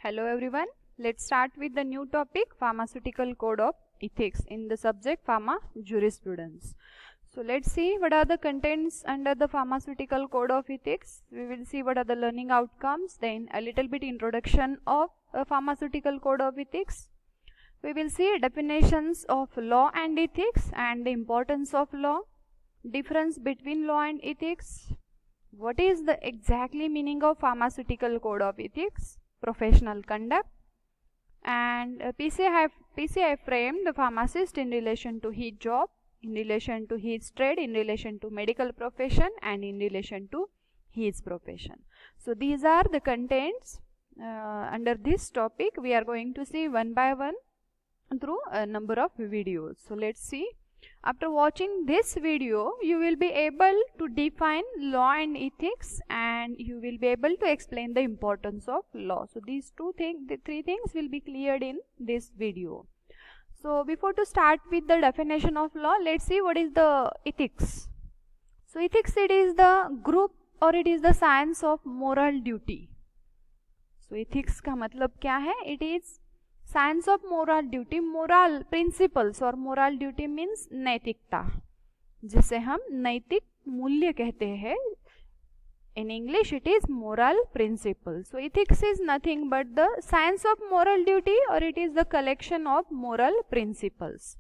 Hello everyone. Let's start with the new topic Pharmaceutical Code of Ethics in the subject Pharma Jurisprudence. So let's see what are the contents under the Pharmaceutical Code of Ethics. We will see what are the learning outcomes, then a little bit introduction of a Pharmaceutical Code of Ethics. We will see definitions of law and ethics and the importance of law, difference between law and ethics, what is the exactly meaning of Pharmaceutical Code of Ethics, professional conduct, and PCI framed the pharmacist in relation to his job, in relation to his trade, in relation to medical profession, and in relation to his profession. So these are the contents under this topic. We are going to see one by one through a number of videos. So let's see. After watching this video, you will be able to define law and ethics, and you will be able to explain the importance of law. So these three things will be cleared in this video. So before to start with the definition of law, let's see what is the ethics. So ethics, it is the group or it is the science of moral duty. So ethics का मतलब क्या है? It is science of moral duty, moral principles, और moral duty means नैतिकता, जिसे हम नैतिक मूल्य कहते हैं. In English it is moral principle. So ethics is nothing but the science of moral duty और it is the collection of moral principles.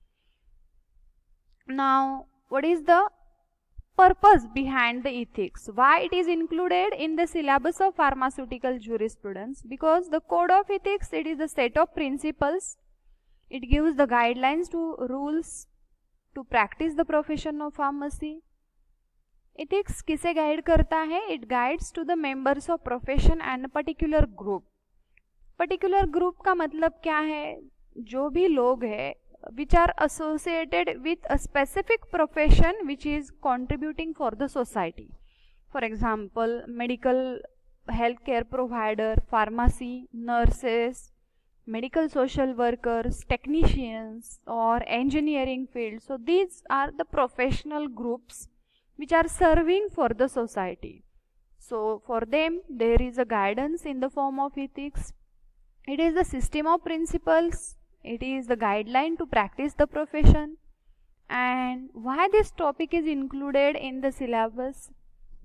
Now what is the purpose behind the ethics, why it is included in the syllabus of pharmaceutical jurisprudence? Because the code of ethics, it is a set of principles, it gives the guidelines to rules to practice the profession of pharmacy. Ethics किसे guide करता है? It guides to the members of profession and a particular group. Particular group का मतलब क्या है? जो भी लोग है which are associated with a specific profession which is contributing for the society. For example, medical healthcare provider, pharmacy, nurses, medical social workers, technicians, or engineering field. So these are the professional groups which are serving for the society. So for them there is a guidance in the form of ethics. It is the system of principles. It is the guideline to practice the profession. And why this topic is included in the syllabus?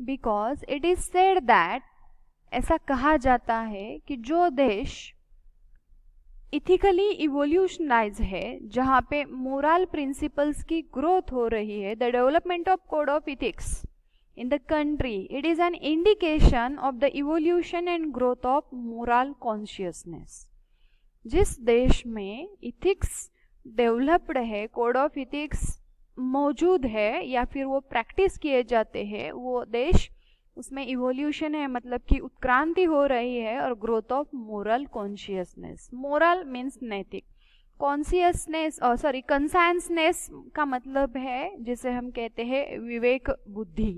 Because it is said that ऐसा कहा जाता है कि जो देश ethically इवोल्यूशनाइज है, जहाँ पे मोरल प्रिंसिपल्स की ग्रोथ हो रही है, the development of code of ethics in the country, it is an indication of the evolution and growth of moral consciousness. जिस देश में इथिक्स डेवलप्ड है, कोड ऑफ इथिक्स मौजूद है या फिर वो प्रैक्टिस किए जाते हैं, वो देश उसमें इवोल्यूशन है, मतलब कि उत्क्रांति हो रही है, और growth of moral consciousness. Moral means नैतिक, कॉन्शियसनेस कंसाइंसनेस का मतलब है जिसे हम कहते हैं विवेक बुद्धि,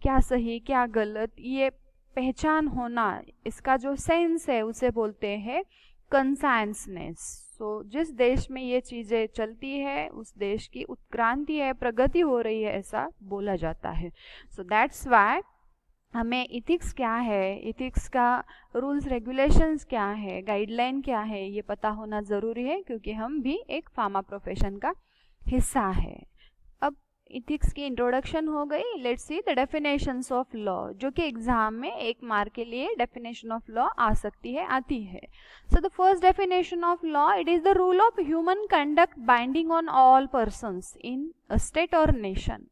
क्या सही क्या गलत ये पहचान होना, इसका जो सेंस है उसे बोलते हैं कंसाइंसनेस. सो जिस देश में ये चीज़ें चलती है उस देश की उत्क्रांति है, प्रगति हो रही है, ऐसा बोला जाता है. सो दैट्स वाई हमें इथिक्स क्या है, इथिक्स का रूल्स रेगुलेशंस क्या है, गाइडलाइन क्या है, ये पता होना ज़रूरी है, क्योंकि हम भी एक फार्मा प्रोफेशन का हिस्सा है. अब इथिक्स की इंट्रोडक्शन हो गई. Let's see the definitions of law, जो कि एग्जाम में 1 मार्क के लिए डेफिनेशन ऑफ लॉ आ सकती है, आती है. So the first definition of law, it is the rule of human conduct binding on all persons in a state और nation.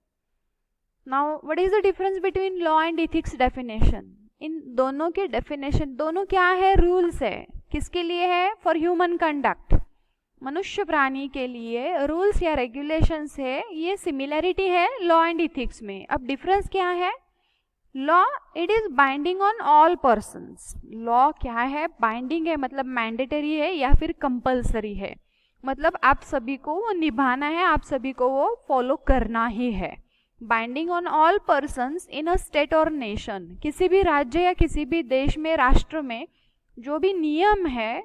Now what is the difference between law and ethics definition? इन दोनों के definition, दोनों क्या है? Rules है. किसके लिए है? फॉर ह्यूमन कंडक्ट, मनुष्य प्राणी के लिए रूल्स या रेगुलेशंस है. ये सिमिलैरिटी है लॉ एंड इथिक्स में. अब डिफरेंस क्या है? Law it is binding on all persons. Law क्या है? बाइंडिंग है, मतलब मैंडेटरी है या फिर कंपल्सरी है, मतलब आप सभी को वो निभाना है, आप सभी को वो फॉलो करना ही है. Binding on all persons in a state और नेशन, किसी भी राज्य या किसी भी देश में, राष्ट्र में जो भी नियम है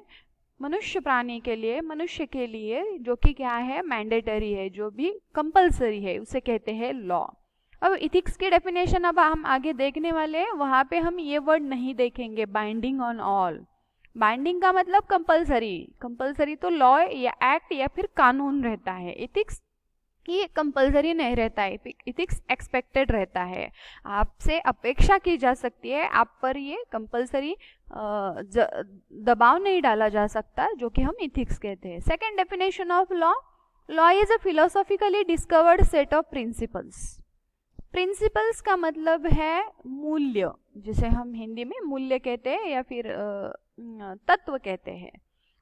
मनुष्य प्राणी के लिए, मनुष्य के लिए, जो कि क्या है? मैंडेटरी है, जो भी कंपल्सरी है, उसे कहते हैं लॉ. अब इथिक्स की डेफिनेशन अब हम आगे देखने वाले हैं, वहाँ पे हम ये वर्ड नहीं देखेंगे बाइंडिंग ऑन ऑल, बाइंडिंग का मतलब कंपलसरी, कंपलसरी तो लॉ या एक्ट या फिर कानून रहता है। इथिक्स ये कंपलसरी नहीं रहता है, इथिक्स एक्सपेक्टेड रहता है, आपसे अपेक्षा की जा सकती है, आप पर ये कंपलसरी दबाव नहीं डाला जा सकता, जो कि हम इथिक्स कहते हैं। Second definition of law, law is a philosophically discovered set of principles. Principles का मतलब है मूल्य, जिसे हम हिंदी में मूल्य कहते हैं या फिर तत्व कहते हैं।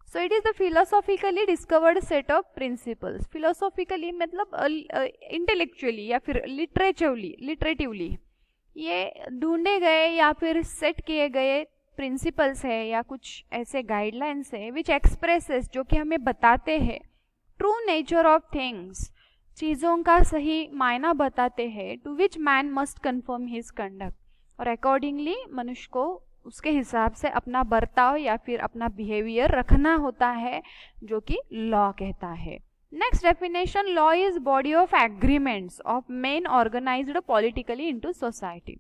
So it is the philosophically discovered set of principles. Philosophically मतलब इंटेलेक्चुअली या फिर लिटरेटिवली ये ढूंढे गए या फिर सेट किए गए प्रिंसिपल्स है या कुछ ऐसे गाइडलाइंस है विच एक्सप्रेसेस, जो कि हमें बताते हैं ट्रू नेचर ऑफ थिंग्स, चीज़ों का सही मायना बताते हैं, to which man must confirm his conduct, और अकॉर्डिंगली मनुष्य को उसके हिसाब से अपना बर्ताव या फिर अपना बिहेवियर रखना होता है, जो कि लॉ कहता है। Next definition, law is body of agreements of men organized politically into society.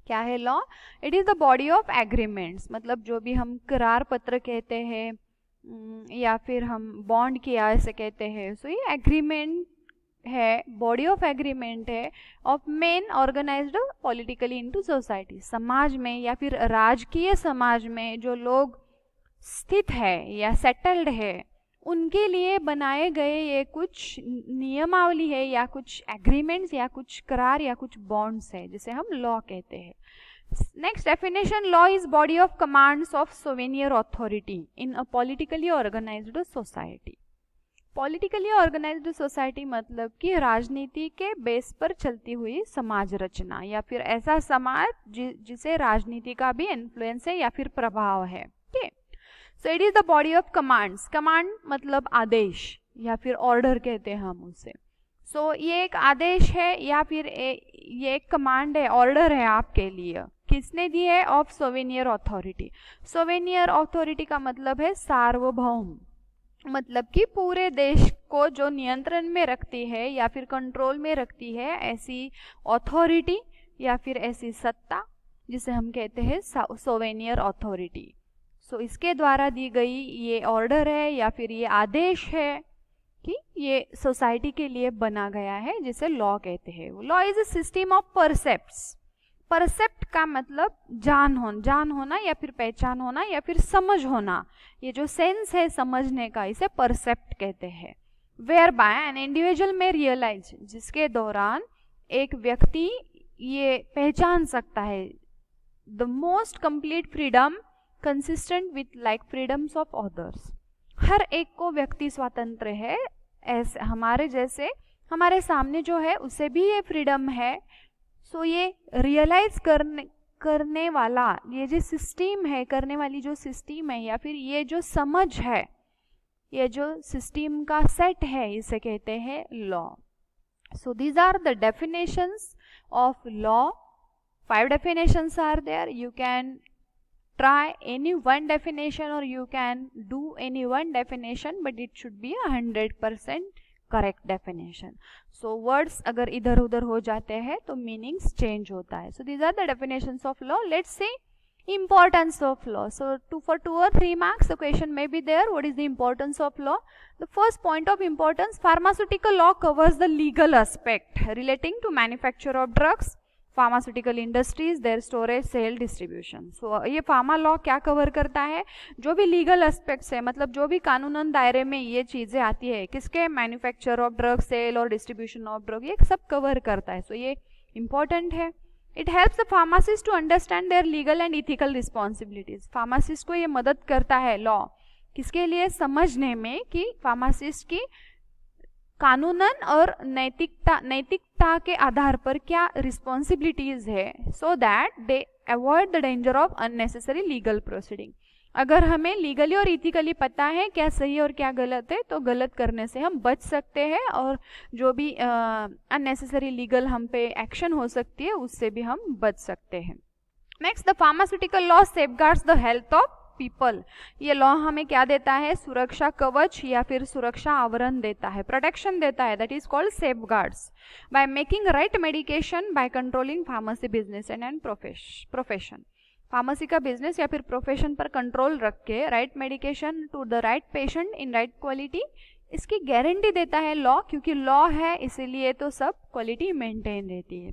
क्या है law? It is the body of agreements, मतलब जो भी हम करार पत्र कहते हैं या फिर हम बॉन्ड किया ऐसे कहते हैं, सो ये एग्रीमेंट है, बॉडी ऑफ एग्रीमेंट है of men organized politically into society. समाज में या फिर राजकीय समाज में जो लोग स्थित है या सेटल्ड है, उनके लिए बनाए गए ये कुछ नियमावली है या कुछ एग्रीमेंट्स या कुछ करार या कुछ बॉन्ड्स है, जिसे हम लॉ कहते हैं। Next definition, law is body of commands of सोवेनियर authority in a politically organized society. Politically organized society मतलब कि राजनीति के बेस पर चलती हुई समाज रचना या फिर ऐसा समाज जिसे राजनीति का भी इन्फ्लुएंस है या फिर प्रभाव है। ठीक, so it is the body of commands. Command मतलब आदेश या फिर ऑर्डर कहते हैं हम उसे। सो ये एक आदेश है या फिर ये एक कमांड है, ऑर्डर है आपके लिए। किसने दी है? ऑफ सोवेनियर अथॉरिटी। सोवेनियर अथॉरिटी का मतलब है सार्वभौम, मतलब कि पूरे देश को जो नियंत्रण में रखती है या फिर कंट्रोल में रखती है, ऐसी अथॉरिटी या फिर ऐसी सत्ता जिसे हम कहते हैं सोवेनियर अथॉरिटी। सो इसके द्वारा दी गई ये ऑर्डर है या फिर ये आदेश है कि ये सोसाइटी के लिए बना गया है, जिसे लॉ कहते हैं। Law is a system of precepts. Precept का मतलब जान होना या फिर पहचान होना या फिर समझ होना, ये जो सेंस है समझने का, इसे परसेप्ट कहते हैं। वेयर बाय एन इंडिविजुअल में रियलाइज, जिसके दौरान एक व्यक्ति ये पहचान सकता है the most complete freedom consistent with like freedoms of others. हर एक को व्यक्ति स्वतंत्र है, ऐसे हमारे जैसे हमारे सामने जो है उसे भी ये फ्रीडम है। सो ये रियलाइज करने वाला ये जो सिस्टम है, करने वाली जो सिस्टम है या फिर ये जो समझ है, ये जो सिस्टम का सेट है, इसे कहते हैं law. So these are the definitions of law. 5 definitions are there. You can try any one definition or you can do any one definition, but it should be 100% correct definition. So words अगर इधर उधर हो जाते हैं तो meanings change होता है। So these are the definitions of law. Let's see importance of law. So for 2 or 3 marks the question may be there. What is the importance of law? The first point of importance, pharmaceutical law covers the legal aspect relating to manufacture of drugs, pharmaceutical industries, their storage, sale, distribution. So ये pharma law क्या cover करता है? जो भी legal aspects है, मतलब जो भी कानूनन दायरे में ये चीज़ें आती है, किसके? मैन्युफैक्चर ऑफ ड्रग, सेल और डिस्ट्रीब्यूशन ऑफ ड्रग, ये सब कवर करता है। सो ये इंपॉर्टेंट है। It helps the pharmacist to understand their legal and ethical responsibilities. Pharmacist को ये मदद करता है लॉ किसके लिए? समझने में कि फार्मासिस्ट की कानूनन और नैतिकता के आधार पर क्या रिस्पॉन्सिबिलिटीज है, so that they avoid the danger of unnecessary legal proceeding. अगर हमें लीगली और इथिकली पता है क्या सही और क्या गलत है, तो गलत करने से हम बच सकते हैं और जो भी अननेसेसरी लीगल हम पे एक्शन हो सकती है उससे भी हम बच सकते हैं। Next, the pharmaceutical law safeguards the health of people. ये लॉ हमें क्या देता है? सुरक्षा कवच या फिर सुरक्षा आवरण देता है, प्रोटेक्शन देता है। That is called safeguards by making right medication, by controlling pharmacy business and profession. Pharmacy का बिजनेस या फिर प्रोफेशन पर कंट्रोल रख के right medication to the right patient in right quality, इसकी गारंटी देता है लॉ, क्योंकि लॉ है इसीलिए तो सब क्वालिटी मेंटेन रहती है।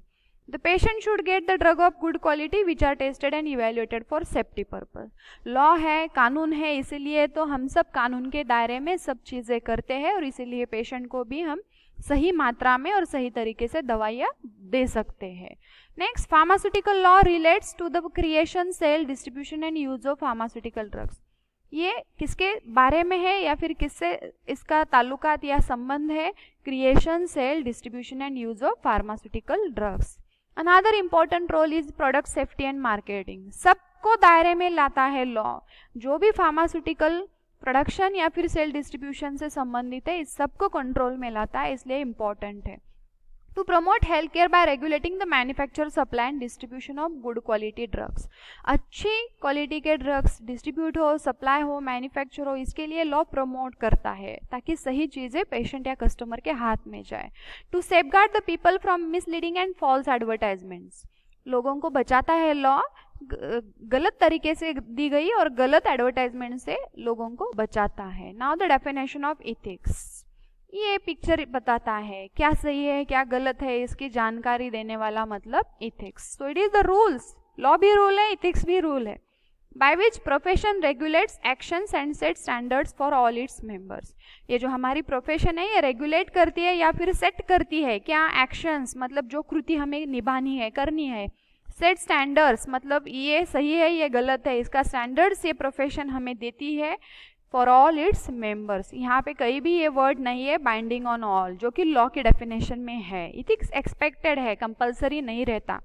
The patient should get the drug of good quality which are tested and evaluated for safety purpose. Law है, कानून है, इसीलिए तो हम सब कानून के दायरे में सब चीज़ें करते हैं और इसीलिए पेशेंट को भी हम सही मात्रा में और सही तरीके से दवाइयाँ दे सकते हैं। Next, pharmaceutical law relates to the creation, sale, distribution and use of pharmaceutical drugs. ये किसके बारे में है या फिर किससे इसका ताल्लुकात या संबंध है? Creation, sale, distribution and use of pharmaceutical drugs. Another important role is product safety and marketing. सबको दायरे में लाता है लॉ, जो भी फार्मास्यूटिकल प्रोडक्शन या फिर सेल डिस्ट्रीब्यूशन से संबंधित है, इस सबको कंट्रोल में लाता है, इसलिए इम्पोर्टेंट है। To promote health care by regulating the manufacture, supply and distribution of good quality drugs. अच्छी क्वालिटी के ड्रग्स डिस्ट्रीब्यूट हो, सप्लाई हो, मैन्युफैक्चर हो, इसके लिए लॉ प्रमोट करता है ताकि सही चीज़ें पेशेंट या कस्टमर के हाथ में जाए। To safeguard the people from misleading and false advertisements. लोगों को बचाता है लॉ गलत तरीके से दी गई और गलत एडवर्टाइजमेंट से लोगों को बचाता है। Now the definition of ethics. ये पिक्चर बताता है क्या सही है क्या गलत है, इसकी जानकारी देने वाला मतलब ethics. So it is the rules, law भी रूल है, इथिक्स भी रूल है, by which profession regulates actions and set standards for all its members. ये जो हमारी प्रोफेशन है ये रेगुलेट करती है या फिर सेट करती है क्या? एक्शंस मतलब जो कृति हमें निभानी है, करनी है। सेट स्टैंडर्ड्स मतलब ये सही है ये गलत है, इसका स्टैंडर्ड्स ये प्रोफेशन हमें देती है फॉर ऑल इट्स मेंबर्स। यहाँ पे कहीं भी ये वर्ड नहीं है बाइंडिंग ऑन ऑल, जो कि लॉ की डेफिनेशन में है। इथिक्स एक्सपेक्टेड है, कंपल्सरी नहीं रहता।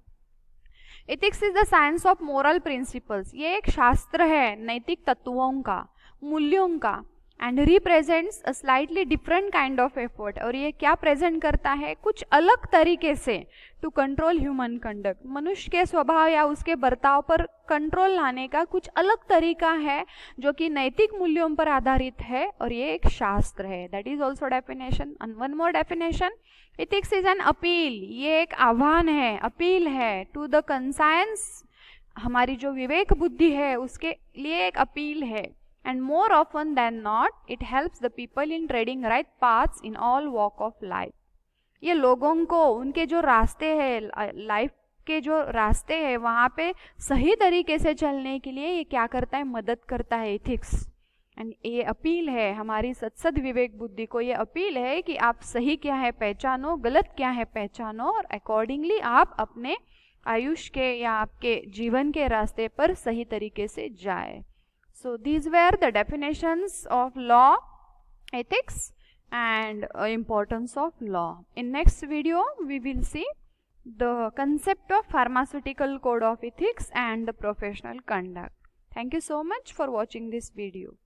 Ethics is the science of moral principles. ये एक शास्त्र है नैतिक तत्वों का, मूल्यों का। And represents a slightly different kind of effort. और ये क्या प्रेजेंट करता है? कुछ अलग तरीके से टू कंट्रोल ह्यूमन कंडक्ट। मनुष्य के स्वभाव या उसके बर्ताव पर कंट्रोल लाने का कुछ अलग तरीका है जो कि नैतिक मूल्यों पर आधारित है, और ये एक शास्त्र है। That is also definition. One more definition, ethics is an appeal. ये एक आह्वान है, अपील है टू द कंसाइंस। हमारी जो विवेक बुद्धि है उसके लिए एक अपील है। And more often than not, it helps the people in treading right paths in all walk of life. ये लोगों को उनके जो रास्ते हैं, लाइफ के जो रास्ते हैं, वहाँ पे सही तरीके से चलने के लिए ये क्या करता है? मदद करता है इथिक्स। एंड ये अपील है हमारी सत्सद विवेक बुद्धि को, ये अपील है कि आप सही क्या है पहचानो, गलत क्या है पहचानो, और अकॉर्डिंगली आप अपने आयुष के या आपके जीवन के रास्ते पर सही तरीके से जाए। So these were the definitions of law, ethics and importance of law. In next video we will see the concept of pharmaceutical code of ethics and the professional conduct. Thank you so much for watching this video.